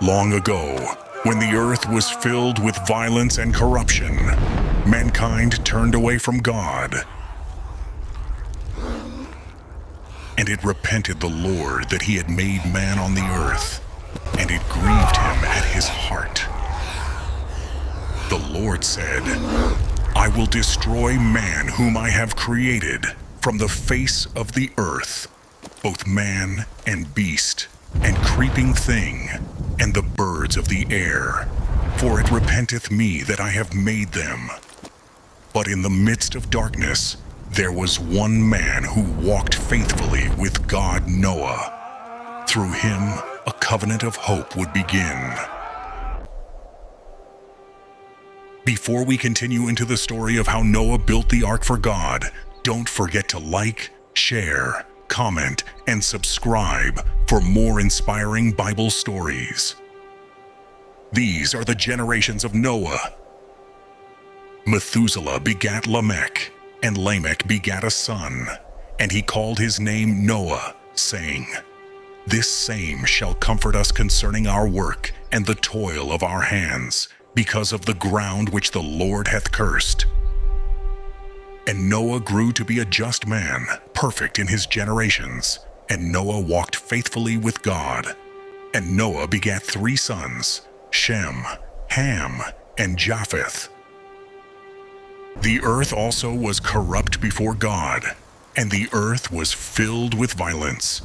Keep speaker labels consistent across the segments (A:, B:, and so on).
A: Long ago, when the earth was filled with violence and corruption, mankind turned away from God, and it repented the Lord that he had made man on the earth, and it grieved him at his heart. The Lord said, I will destroy man whom I have created from the face of the earth, both man and beast, and creeping thing, and the birds of the air, for it repenteth me that I have made them. But in the midst of darkness there was one man who walked faithfully with God, Noah. Through him a covenant of hope would begin. Before we continue into the story of how Noah built the ark for God, don't forget to like, share, comment, and subscribe for more inspiring Bible stories. These are the generations of Noah. Methuselah begat Lamech, and Lamech begat a son, and he called his name Noah, saying, This same shall comfort us concerning our work and the toil of our hands, because of the ground which the Lord hath cursed. And Noah grew to be a just man, perfect in his generations. And Noah walked faithfully with God. And Noah begat 3 sons, Shem, Ham, and Japheth. The earth also was corrupt before God, and the earth was filled with violence.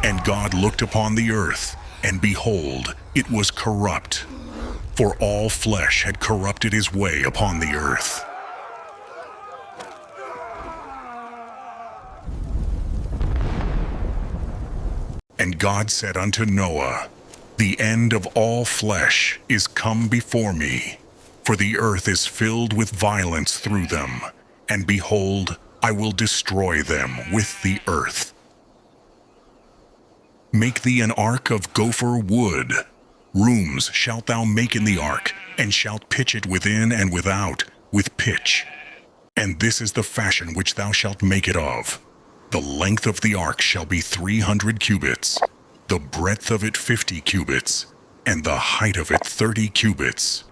A: And God looked upon the earth, and behold, it was corrupt, for all flesh had corrupted his way upon the earth. And God said unto Noah, The end of all flesh is come before me, for the earth is filled with violence through them, and behold, I will destroy them with the earth. Make thee an ark of gopher wood. Rooms shalt thou make in the ark, and shalt pitch it within and without with pitch. And this is the fashion which thou shalt make it of. The length of the ark shall be 300 cubits, the breadth of it 50 cubits, and the height of it 30 cubits.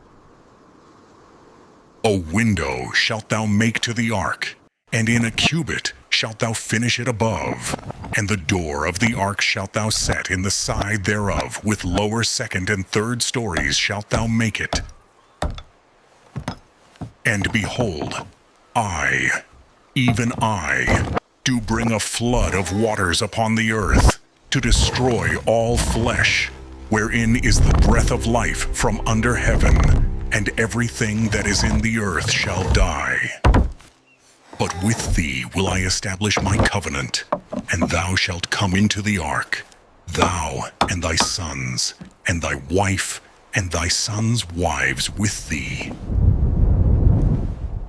A: A window shalt thou make to the ark, and in a cubit shalt thou finish it above. And the door of the ark shalt thou set in the side thereof, with lower, second, and third stories shalt thou make it. And behold, I, even I, do bring a flood of waters upon the earth, to destroy all flesh, wherein is the breath of life from under heaven, and everything that is in the earth shall die. But with thee will I establish my covenant, and thou shalt come into the ark, thou and thy sons, and thy wife, and thy sons' wives with thee.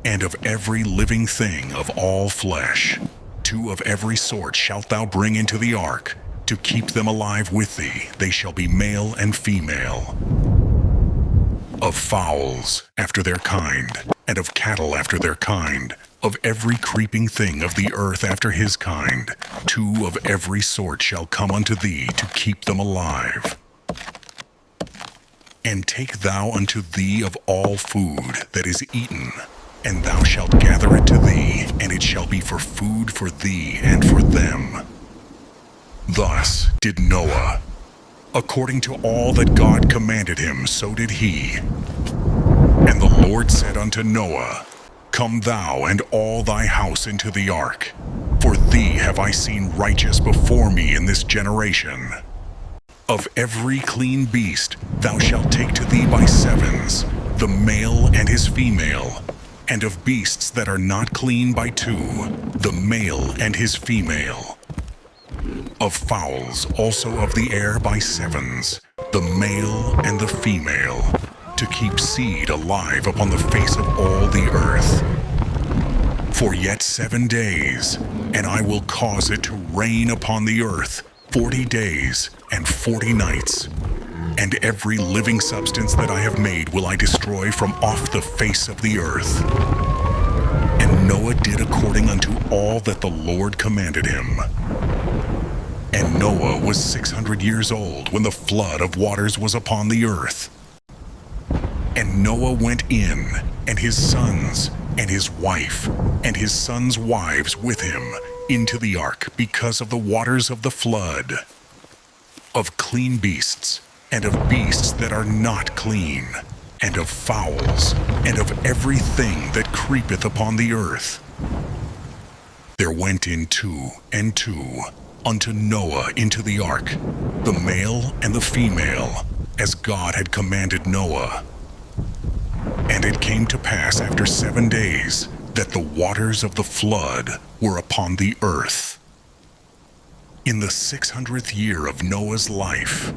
A: And of every living thing of all flesh, 2 of every sort shalt thou bring into the ark, to keep them alive with thee. They shall be male and female. Of fowls after their kind, and of cattle after their kind, of every creeping thing of the earth after his kind, 2 of every sort shall come unto thee to keep them alive. And take thou unto thee of all food that is eaten, and thou shalt gather it to thee, and it shall be for food for thee and for them. Thus did Noah. According to all that God commanded him, so did he. And the Lord said unto Noah, Come thou and all thy house into the ark, for thee have I seen righteous before me in this generation. Of every clean beast thou shalt take to thee by 7s, the male and his female, and of beasts that are not clean by 2, the male and his female. Of fowls also of the air by 7s, the male and the female, to keep seed alive upon the face of all the earth. For yet 7 days, and I will cause it to rain upon the earth 40 days and 40 nights. And every living substance that I have made will I destroy from off the face of the earth. And Noah did according unto all that the Lord commanded him. And Noah was 600 years old when the flood of waters was upon the earth. And Noah went in, and his sons, and his wife, and his sons' wives with him, into the ark because of the waters of the flood, of clean beasts, and of beasts that are not clean, and of fowls, and of everything that creepeth upon the earth. There went in two and two unto Noah into the ark, the male and the female, as God had commanded Noah. And it came to pass after 7 days that the waters of the flood were upon the earth. In the 600th year of Noah's life,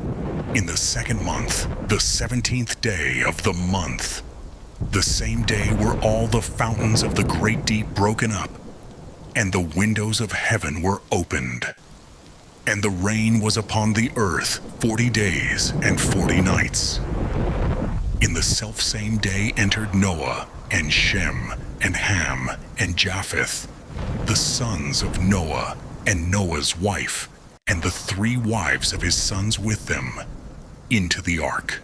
A: in the 2nd month, the 17th day of the month, the same day were all the fountains of the great deep broken up, and the windows of heaven were opened. And the rain was upon the earth 40 days and 40 nights. In the selfsame day entered Noah, and Shem, and Ham, and Japheth, the sons of Noah, and Noah's wife, and the 3 wives of his sons with them, into the ark.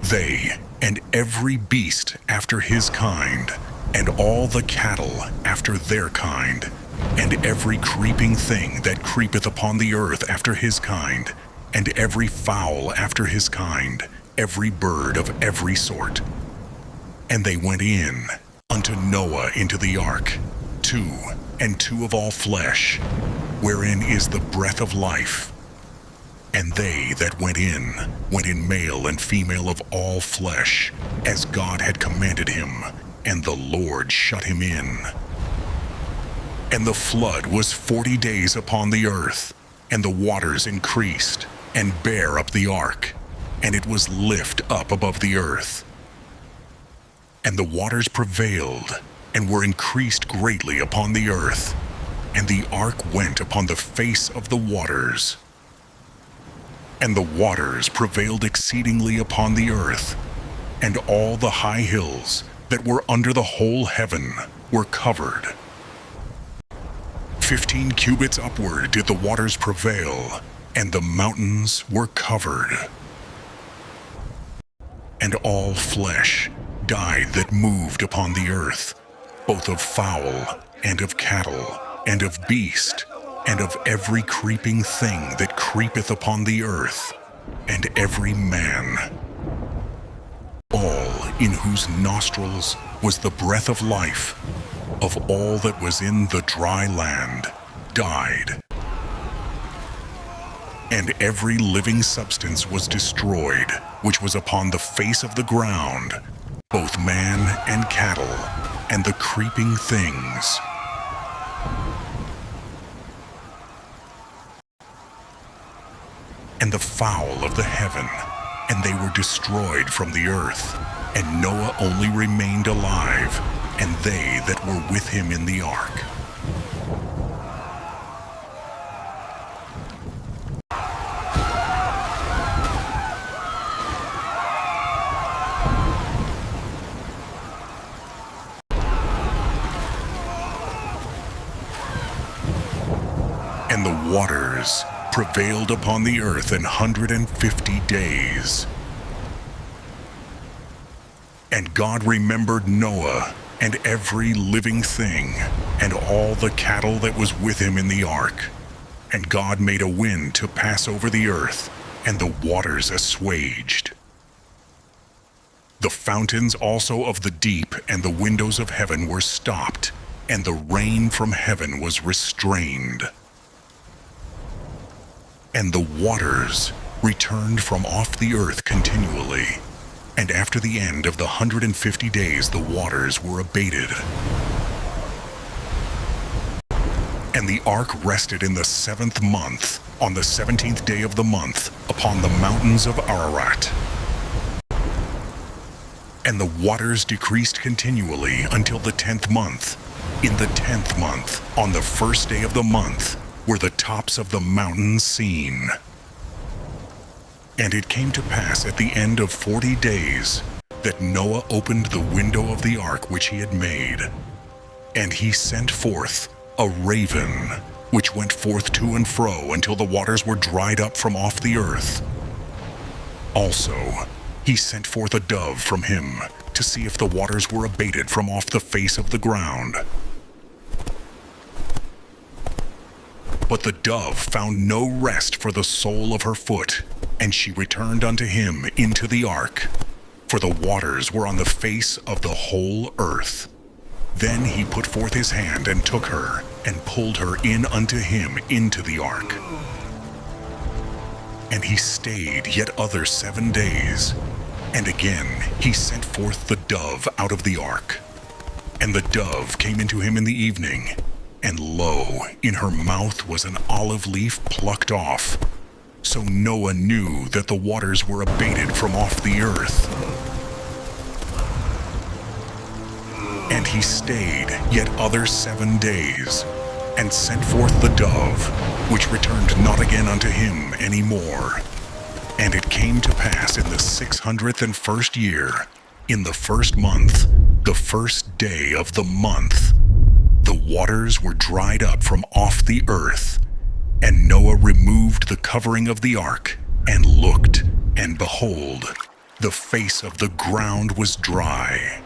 A: They, and every beast after his kind, and all the cattle after their kind, and every creeping thing that creepeth upon the earth after his kind, and every fowl after his kind, every bird of every sort. And they went in unto Noah into the ark, 2 and 2 of all flesh, wherein is the breath of life. And they that went in male and female of all flesh, as God had commanded him, and the Lord shut him in. And the flood was 40 days upon the earth, and the waters increased, and bare up the ark, and it was lift up above the earth. And the waters prevailed, and were increased greatly upon the earth, and the ark went upon the face of the waters. And the waters prevailed exceedingly upon the earth, and all the high hills that were under the whole heaven were covered. 15 cubits upward did the waters prevail, and the mountains were covered. And all flesh died that moved upon the earth, both of fowl, and of cattle, and of beast, and of every creeping thing that creepeth upon the earth, and every man. All in whose nostrils was the breath of life, of all that was in the dry land, died. And every living substance was destroyed, which was upon the face of the ground, both man and cattle, and the creeping things. And the fowl of the heaven, and they were destroyed from the earth, and Noah only remained alive, and they that were with him in the ark. And the waters prevailed upon the earth 150 days. And God remembered Noah, and every living thing, and all the cattle that was with him in the ark. And God made a wind to pass over the earth, and the waters assuaged. The fountains also of the deep and the windows of heaven were stopped, and the rain from heaven was restrained. And the waters returned from off the earth continually. And after the end of the 150 days the waters were abated. And the ark rested in the 7th month, on the 17th day of the month, upon the mountains of Ararat. And the waters decreased continually until the 10th month. In the 10th month, on the 1st day of the month, were the tops of the mountains seen. And it came to pass at the end of 40 days that Noah opened the window of the ark which he had made, and he sent forth a raven which went forth to and fro until the waters were dried up from off the earth. Also, he sent forth a dove from him to see if the waters were abated from off the face of the ground. But the dove found no rest for the sole of her foot, and she returned unto him into the ark, for the waters were on the face of the whole earth. Then he put forth his hand and took her, and pulled her in unto him into the ark. And he stayed yet other 7 days, and again he sent forth the dove out of the ark. And the dove came into him in the evening, and lo, in her mouth was an olive leaf plucked off. So Noah knew that the waters were abated from off the earth. And he stayed yet other 7 days, and sent forth the dove, which returned not again unto him any more. And it came to pass in the 601st year, in the 1st month, the 1st day of the month, the waters were dried up from off the earth. And Noah removed the covering of the ark, and looked, and behold, the face of the ground was dry.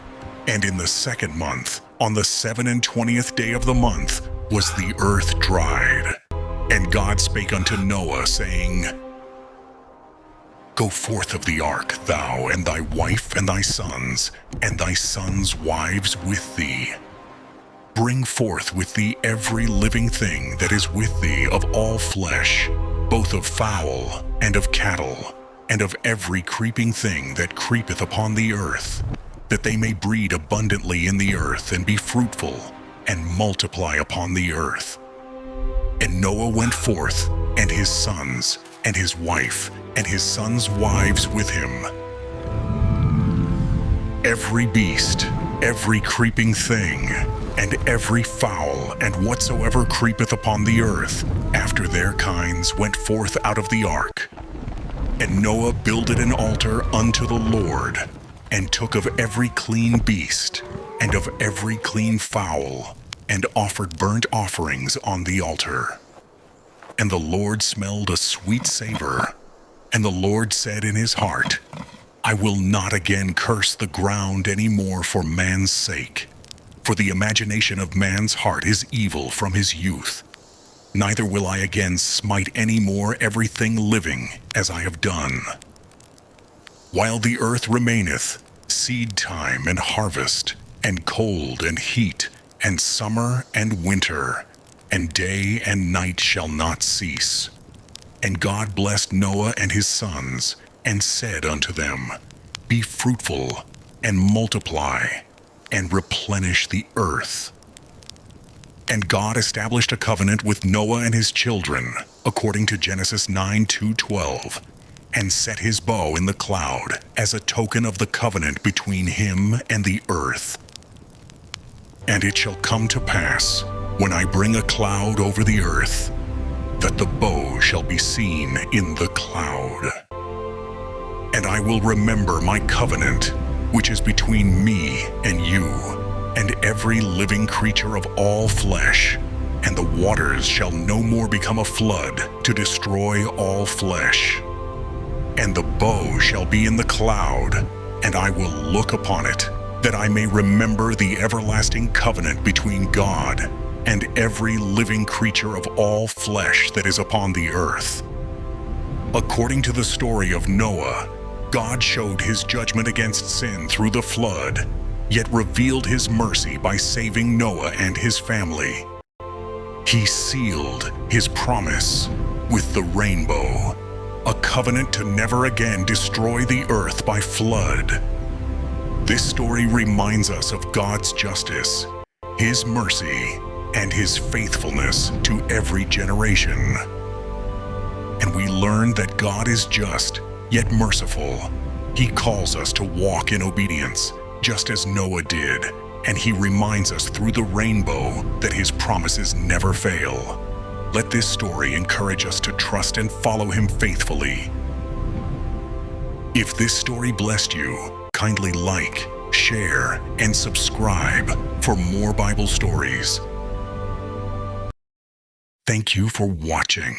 A: And in the 2nd month, on the 27th day of the month, was the earth dried. And God spake unto Noah, saying, Go forth of the ark, thou, and thy wife, and thy sons wives with thee. Bring forth with thee every living thing that is with thee of all flesh, both of fowl, and of cattle, and of every creeping thing that creepeth upon the earth, that they may breed abundantly in the earth, and be fruitful, and multiply upon the earth. And Noah went forth, and his sons, and his wife, and his sons' wives with him. Every beast, every creeping thing, and every fowl, and whatsoever creepeth upon the earth, after their kinds, went forth out of the ark. And Noah builded an altar unto the Lord, and took of every clean beast, and of every clean fowl, and offered burnt offerings on the altar. And the Lord smelled a sweet savor. And the Lord said in his heart, I will not again curse the ground any more for man's sake. For the imagination of man's heart is evil from his youth. Neither will I again smite any more everything living as I have done. While the earth remaineth, seed time and harvest, and cold and heat, and summer and winter, and day and night shall not cease. And God blessed Noah and his sons, and said unto them, Be fruitful, and multiply, and replenish the earth. And God established a covenant with Noah and his children, according to Genesis 9:2-12, and set his bow in the cloud as a token of the covenant between him and the earth. And it shall come to pass, when I bring a cloud over the earth, that the bow shall be seen in the cloud. And I will remember my covenant, which is between me and you, and every living creature of all flesh, and the waters shall no more become a flood to destroy all flesh. And the bow shall be in the cloud, and I will look upon it, that I may remember the everlasting covenant between God and every living creature of all flesh that is upon the earth. According to the story of Noah, God showed his judgment against sin through the flood, yet revealed his mercy by saving Noah and his family. He sealed his promise with the rainbow, a covenant to never again destroy the earth by flood. This story reminds us of God's justice, his mercy, and his faithfulness to every generation. And we learn that God is just, yet merciful. He calls us to walk in obedience, just as Noah did, and he reminds us through the rainbow that his promises never fail. Let this story encourage us to trust and follow him faithfully. If this story blessed you, kindly like, share, and subscribe for more Bible stories. Thank you for watching.